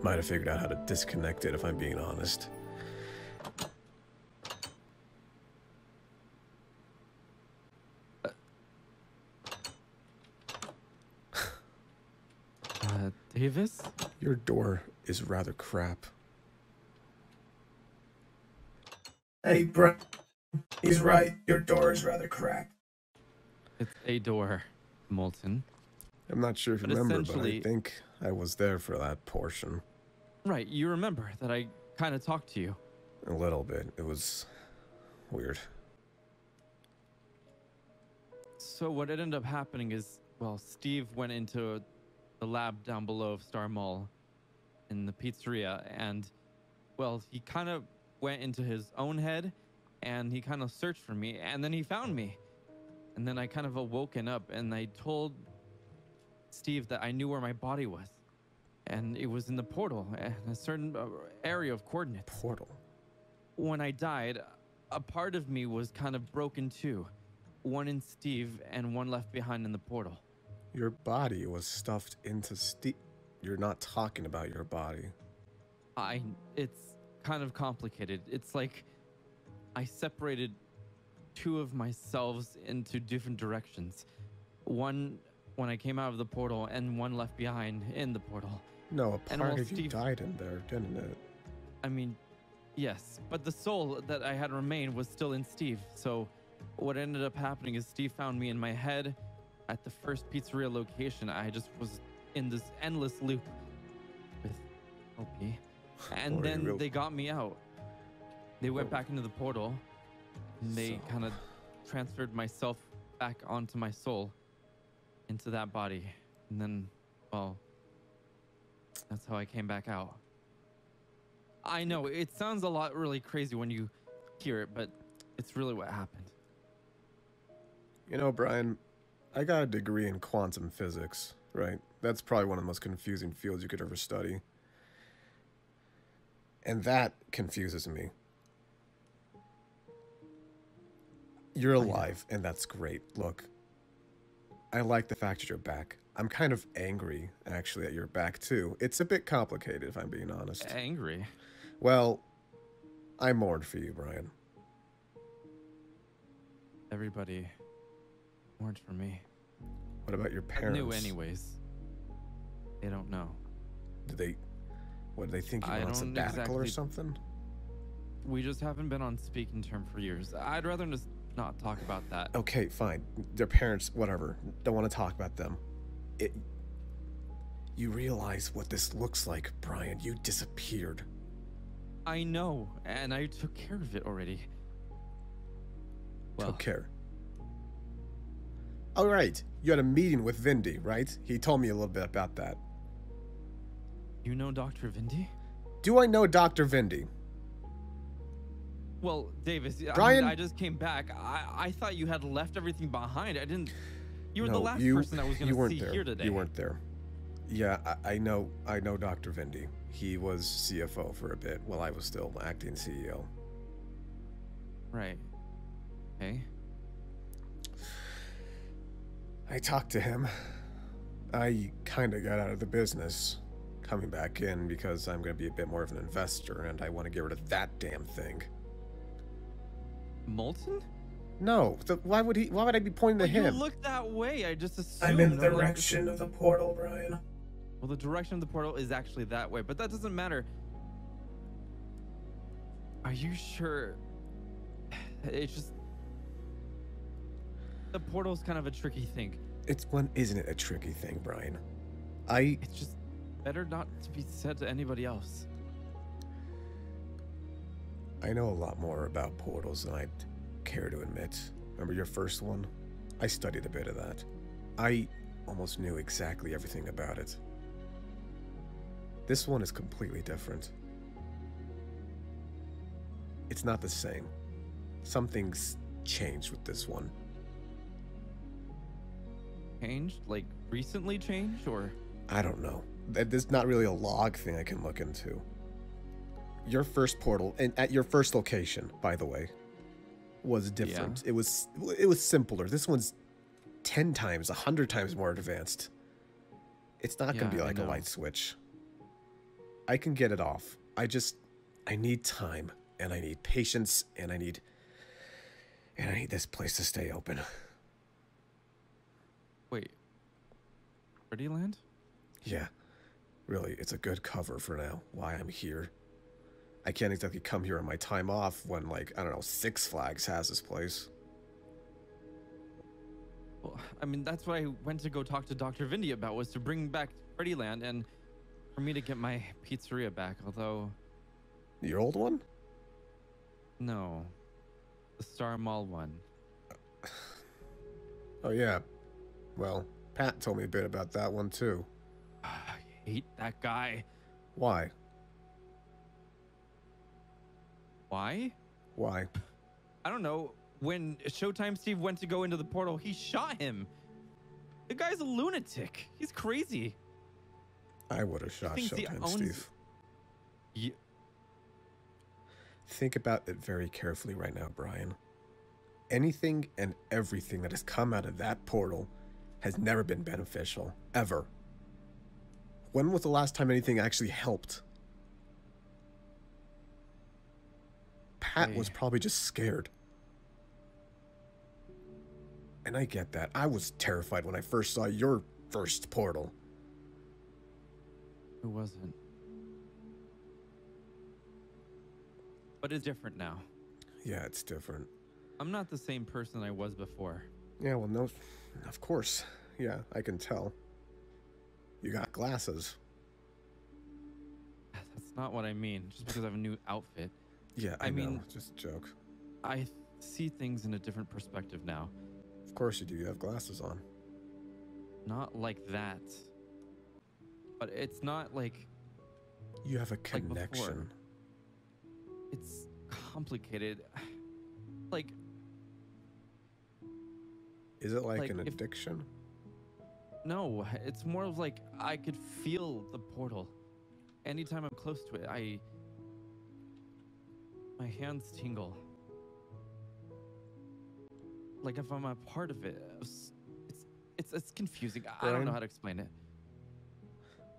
Might have figured out how to disconnect it if I'm being honest. Davis? Your door is rather crap. Hey, Bryan. He's right. Your door is rather crap. It's a door, Molten. I'm not sure if you But remember, but I essentially- think I was there for that portion. Right, you remember that I kind of talked to you. A little bit. It was weird. So what ended up happening is, well, Steve went into the lab down below of Star Mall in the pizzeria, and, well, he kind of went into his own head, and he kind of searched for me, and then he found me. And then I kind of awoken up, and I told Steve that I knew where my body was. And it was in the portal, in a certain area of coordinates. Portal? When I died, a part of me was kind of broken too. One in Steve and one left behind in the portal. Your body was stuffed into Steve. You're not talking about your body. It's kind of complicated. It's like I separated two of myselves into different directions. One when I came out of the portal and one left behind in the portal. No, a And part while of you Steve- died in there, didn't it? I mean, yes, but the soul that I had remained was still in Steve. So what ended up happening is Steve found me in my head at the first pizzeria location. I just was in this endless loop with LP. And Boy, then real- they got me out. They went back into the portal. And they So- kind of transferred myself back onto my soul into that body. And then, well, that's how I came back out. I know it sounds a lot really crazy when you hear it, but it's really what happened. You know, Bryan, I got a degree in quantum physics, right? That's probably one of the most confusing fields you could ever study. And that confuses me. You're alive, and that's great. Look, I like the fact that you're back. I'm kind of angry, actually, that you're back, too. It's a bit complicated, if I'm being honest. Angry? Well, I mourned for you, Bryan. Everybody mourned for me. What about your I parents? knew anyways. They don't know. Did they... What, do they think you I were on don't sabbatical or exactly- something? We just haven't been on speaking term for years. I'd rather just not talk about that. Okay, fine. Their parents, whatever. Don't want to talk about them. You realize what this looks like, Bryan. You disappeared. I know, and I took care of it already. Well, Took care. All right. You had a meeting with Vindy, right? He told me a little bit about that. you know Dr. Vindy? Do I know Dr. Vindy? Well, Davis, Bryan- I just came back. I thought you had left everything behind. I didn't. You were the No, last you- person I was going you to weren't see there. here today. You weren't there. Yeah, I know Dr. Vindy. He was CFO for a bit while I was still acting CEO. Right. Okay. I talked to him. I kind of got out of the business, coming back in because I'm going to be a bit more of an investor and I want to get rid of that damn thing. Molten? No, why would I be pointing to Well, him? you look that way. I just assumed. I'm in the I'm like, direction of the portal, Bryan. well, the direction of the portal is actually that way, but that doesn't matter. Are you sure? It's just the portal's kind of a tricky thing. Isn't it a tricky thing, Bryan? I It's just better not to be said to anybody else. know a lot more about portals than I'd care to admit. Remember your first one? I studied a bit of that. I almost knew exactly everything about it. This one is completely different. It's not the same. Something's changed with this one. Changed? Like recently changed, or? I don't know. There's not really a log thing I can look into. Your first portal, and at your first location, by the way, was different. Yeah. It was simpler. This one's 10 times, 100 times more advanced. It's not going to Yeah, be I like a know. light switch. I can get it off. I need time, and I need patience, and I need this place to stay open. Wait, Pretty Land? Yeah, really, it's a good cover for now, why I'm here. I can't exactly come here on my time off when, like, I don't know, Six Flags has this place. Well, I mean, that's what I went to go talk to Dr. Vindy about, was to bring back Pretty Land and for me to get my pizzeria back, although... Your old one? No. The Star Mall one. Oh, yeah. Well, Pat told me a bit about that one, too. I hate that guy. Why? Why? Why? I don't know. When Showtime Steve went to go into the portal, he shot him. The guy's a lunatic. He's crazy. I would have shot Showtime Steve. Yeah. Think about it very carefully right now, Bryan. Anything and everything that has come out of that portal has never been beneficial, ever. When was the last time anything actually helped? Pat was probably just scared. And I get that. I was terrified when I first saw your first portal. It wasn't. But it's different now. Yeah, it's different. I'm not the same person I was before. Yeah, well, no, of course. Yeah, I can tell. You got glasses. That's not what I mean, just because I have a new outfit. Yeah, I mean, just a joke. I see things in a different perspective now. Of course you do. You have glasses on. Not like that. But it's not like... You have a connection. It's complicated. Like... Is it like an addiction? No, it's more of like I could feel the portal. Anytime I'm close to it, my hands tingle. Like if I'm a part of it. It's confusing. I don't know how to explain it.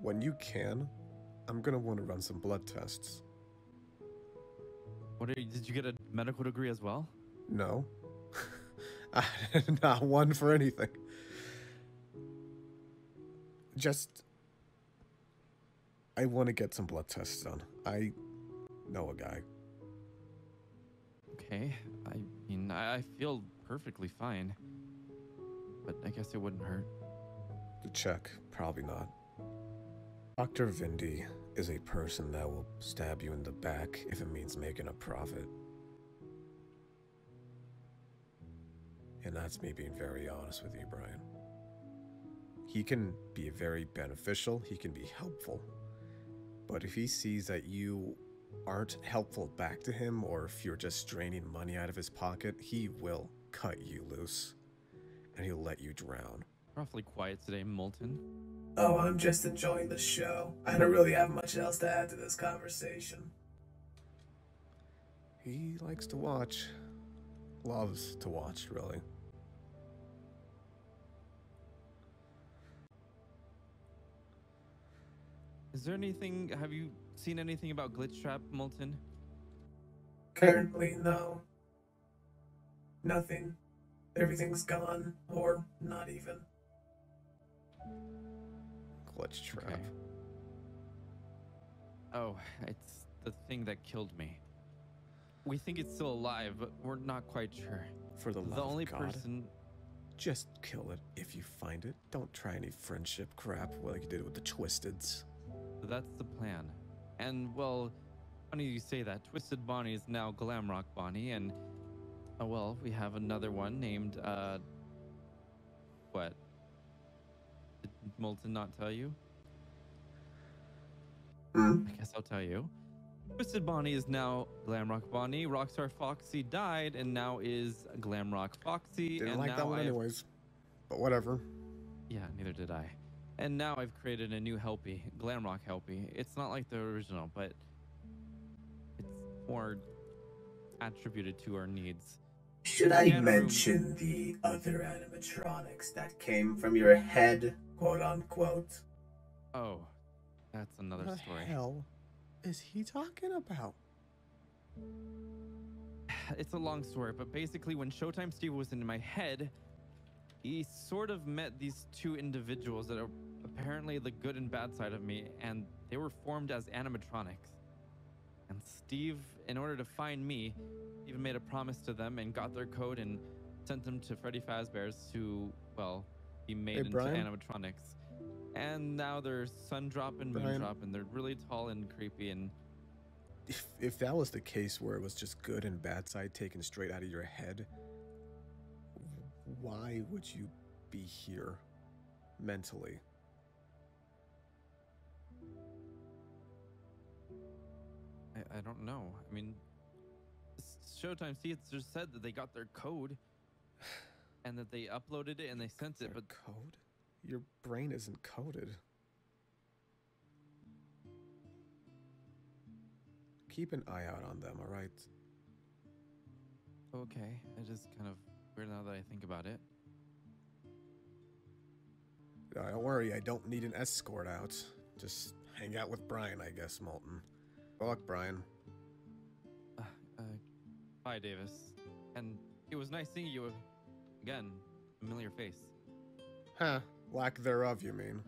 When you can, I'm gonna want to run some blood tests. Did you get a medical degree as well? No. Not one for anything. Just, I want to get some blood tests done. I know a guy. Okay. I mean, I feel perfectly fine. But I guess it wouldn't hurt. To check, probably not. Dr. Vindy is a person that will stab you in the back if it means making a profit. And that's me being very honest with you, Bryan. He can be very beneficial, he can be helpful. But if he sees that you aren't helpful back to him, or if you're just draining money out of his pocket, he will cut you loose. And he'll let you drown. Awfully quiet today, Molten. Oh, I'm just enjoying the show. I don't really have much else to add to this conversation. He likes to watch. Loves to watch, really. Is there anything, have you seen anything about Glitch Trap, Molten? Currently, no. Nothing. Everything's gone, or not even. Glitch Trap. Okay. Oh, it's the thing that killed me. We think it's still alive, but we're not quite sure. For the love The only of God, person... just kill it if you find it. Don't try any friendship crap like you did with the Twisteds. That's the plan. And, well, funny you say that. Twisted Bonnie is now Glamrock Bonnie, and, well, we have another one named, what? Did Molten not tell you? I guess I'll tell you. Twisted Bonnie is now Glamrock Bonnie. Rockstar Foxy died and now is Glamrock Foxy. Didn't and like now that one anyways. But whatever. Yeah, neither did I. And now I've created a new Helpy, Glamrock Helpy. It's not like the original, but it's more attributed to our needs. Should I mention the other animatronics that came from your head, quote unquote? Oh, That's another What the story. hell is he talking about? It's a long story, but basically, when Showtime Steve was in my head, he sort of met these two individuals that are apparently the good and bad side of me, and they were formed as animatronics. And Steve, in order to find me, even made a promise to them and got their code and sent them to Freddy Fazbear's, who, well, he made into Brian? animatronics. And now they're sun drop and moon Brian? drop, and they're really tall and creepy. And If that was the case where it was just good and bad side taken straight out of your head, why would you be here mentally? I don't know. I mean, Showtime Steve just said that they got their code and that they uploaded it and they sent it, Their but code? Your brain isn't coded. Keep an eye out on them, all right? okay. It is kind of weird now that I think about it. Don't worry, I don't need an escort out. Just hang out with Bryan, I guess, Molten. Good luck, Bryan. Bye, Davis. And it was nice seeing you again. Familiar face. Huh, lack thereof, you mean?